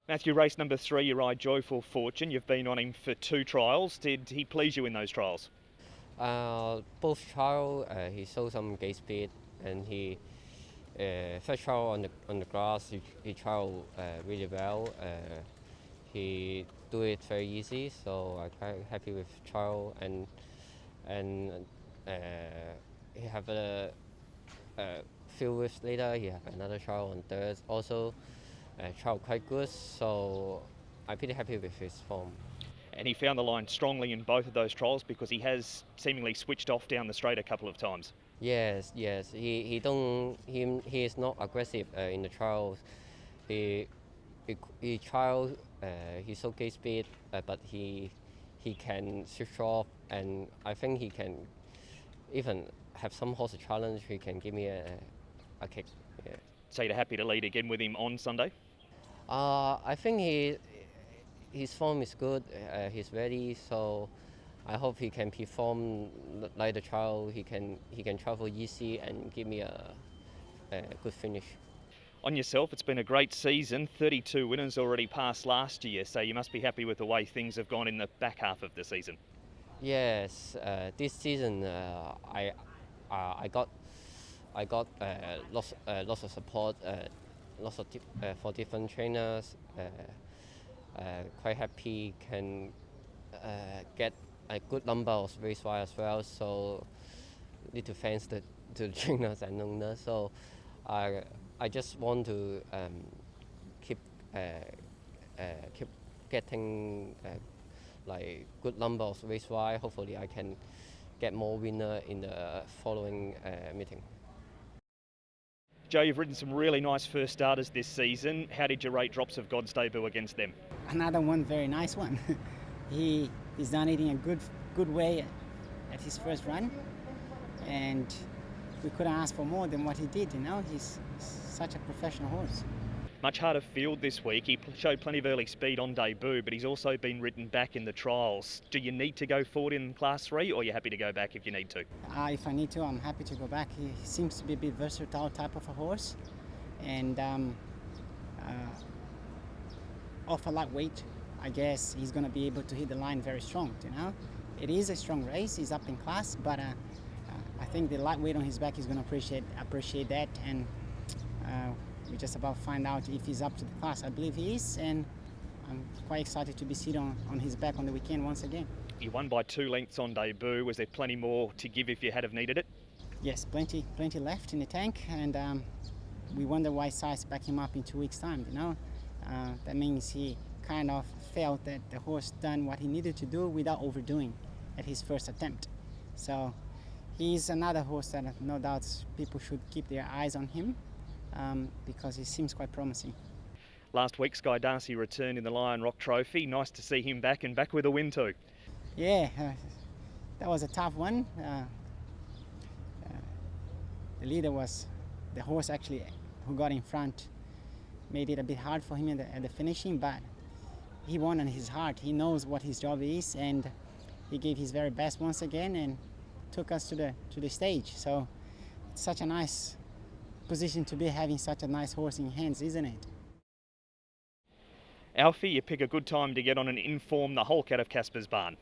Matthew, race number 3, you ride Joyful Fortune. You've been on him for 2 trials. Did he please you in those trials? Both trial, he showed some gate speed, and he first trial on the grass, he trialed really well. He do it very easy, so I'm quite happy with trial. And he have a few weeks later, he have another trial on third. Also, trial quite good, so I'm pretty happy with his form. And he found the line strongly in both of those trials because he has seemingly switched off down the straight a couple of times. Yes. He is not aggressive in the trials. He trial he show gate speed, but he can switch off, and I think he can even have some horse challenge. He can give me a kick. Yeah. So you're happy to lead again with him on Sunday? I think his form is good. He's ready, so I hope he can perform like the trial. He can travel easy and give me a good finish. On yourself, it's been a great season. 32 winners already past last year, so you must be happy with the way things have gone in the back half of the season. Yes, this season I got lots of support, lots of for different trainers. Quite happy can get a good number of race wise as well. So need to thanks to the trainers and owners. So I just want to keep getting like good number of race wise. Hopefully I can get more winner in the following meeting. Joe, you've ridden some really nice first starters this season. How did you rate Drops of God's debut against them? Another one, very nice one. He's done it in a good way at his first run, and we couldn't ask for more than what he did. He's such a professional horse. Much harder field this week. He showed plenty of early speed on debut, but he's also been ridden back in the trials. Do you need to go forward in Class 3, or are you happy to go back if you need to? If I need to, I'm happy to go back. He seems to be a bit versatile type of a horse, and off a lightweight, I guess he's going to be able to hit the line very strong. It is a strong race. He's up in class, but I think the lightweight on his back is going to appreciate that, and we just about find out if he's up to the class. I believe he is, and I'm quite excited to be sitting on his back on the weekend once again. You won by 2 lengths on debut. Was there plenty more to give if you had have needed it? Yes, plenty left in the tank, and we wonder why Size back him up in 2 weeks' time. That means he kind of felt that the horse done what he needed to do without overdoing at his first attempt. So he's another horse that no doubt people should keep their eyes on him, because he seems quite promising. Last week, Sky Darcy returned in the Lion Rock Trophy. Nice to see him back, and back with a win too. Yeah, that was a tough one. The leader was the horse actually who got in front. Made it a bit hard for him at the finishing, but he won on his heart. He knows what his job is, and he gave his very best once again and took us to the stage. So it's such a nice position to be, having such a nice horse in hands, isn't it? Alfie, you pick a good time to get on and inform the Hulk out of Casper's barn.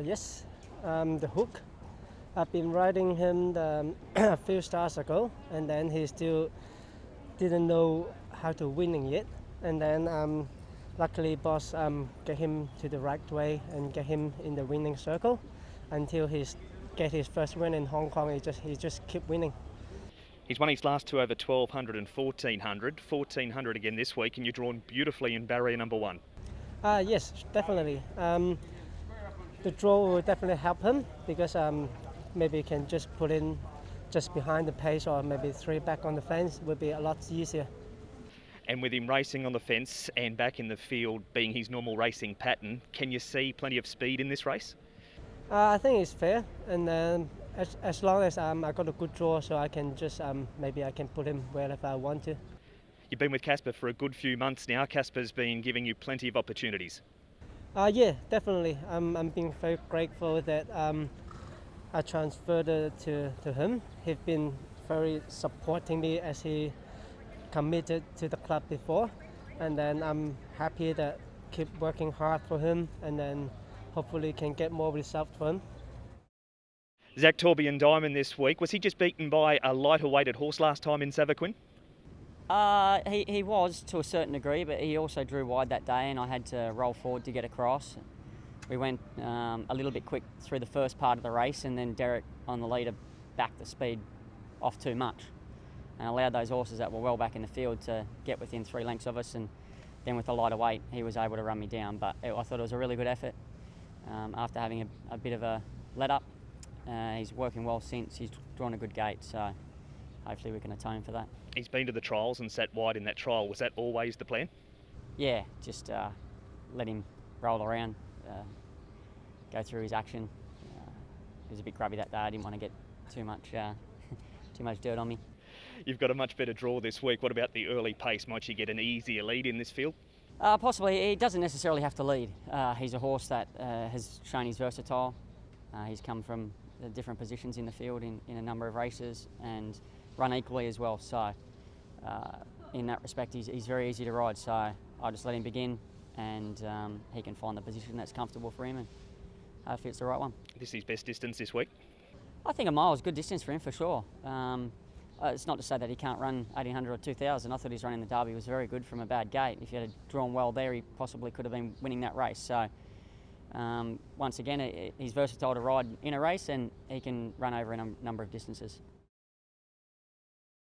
Yes, the Hook. I've been riding him a few starts ago, and then he still didn't know how to winning yet. And then luckily boss get him to the right way and get him in the winning circle until he get his first win in Hong Kong. He just keep winning. He's won his last 2 over 1200 and 1400. 1400 again this week, and you're drawn beautifully in barrier number 1. Yes, definitely. The draw will definitely help him because maybe he can just put in just behind the pace, or maybe 3 back on the fence would be a lot easier. And with him racing on the fence and back in the field being his normal racing pattern, can you see plenty of speed in this race? I think it's fair, and as long as I got a good draw, so I can just maybe I can put him wherever I want to. You've been with Casper for a good few months now. Casper's been giving you plenty of opportunities. Yeah, definitely. I'm being very grateful that I transferred it to him. He's been very supporting me as he committed to the club before, and then I'm happy that keep working hard for him, and then hopefully can get more results for him. Zach Tourbillon Diamond this week, was he just beaten by a lighter weighted horse last time in Savaquin? He was to a certain degree, but he also drew wide that day and I had to roll forward to get across. We went a little bit quick through the first part of the race, and then Derek on the leader backed the speed off too much and allowed those horses that were well back in the field to get within 3 lengths of us, and then with the lighter weight he was able to run me down. But I thought it was a really good effort after having a bit of a let up. He's working well since. He's drawn a good gate, so hopefully we can atone for that. He's been to the trials and sat wide in that trial. Was that always the plan? Yeah, just let him roll around, go through his action. He was a bit grubby that day. I didn't want to get too much dirt on me. You've got a much better draw this week. What about the early pace? Might you get an easier lead in this field? Possibly. He doesn't necessarily have to lead. He's a horse that has shown he's versatile. He's come from different positions in the field in a number of races and run equally as well. So in that respect, he's very easy to ride. So I'll just let him begin, and he can find the position that's comfortable for him, and hopefully it's the right one. This is his best distance this week? I think a mile is good distance for him for sure. It's not to say that he can't run 1800 or 2000. I thought his run in the Derby was very good from a bad gate. If he had drawn well there, he possibly could have been winning that race. So once again, he's versatile to ride in a race, and he can run over a number of distances.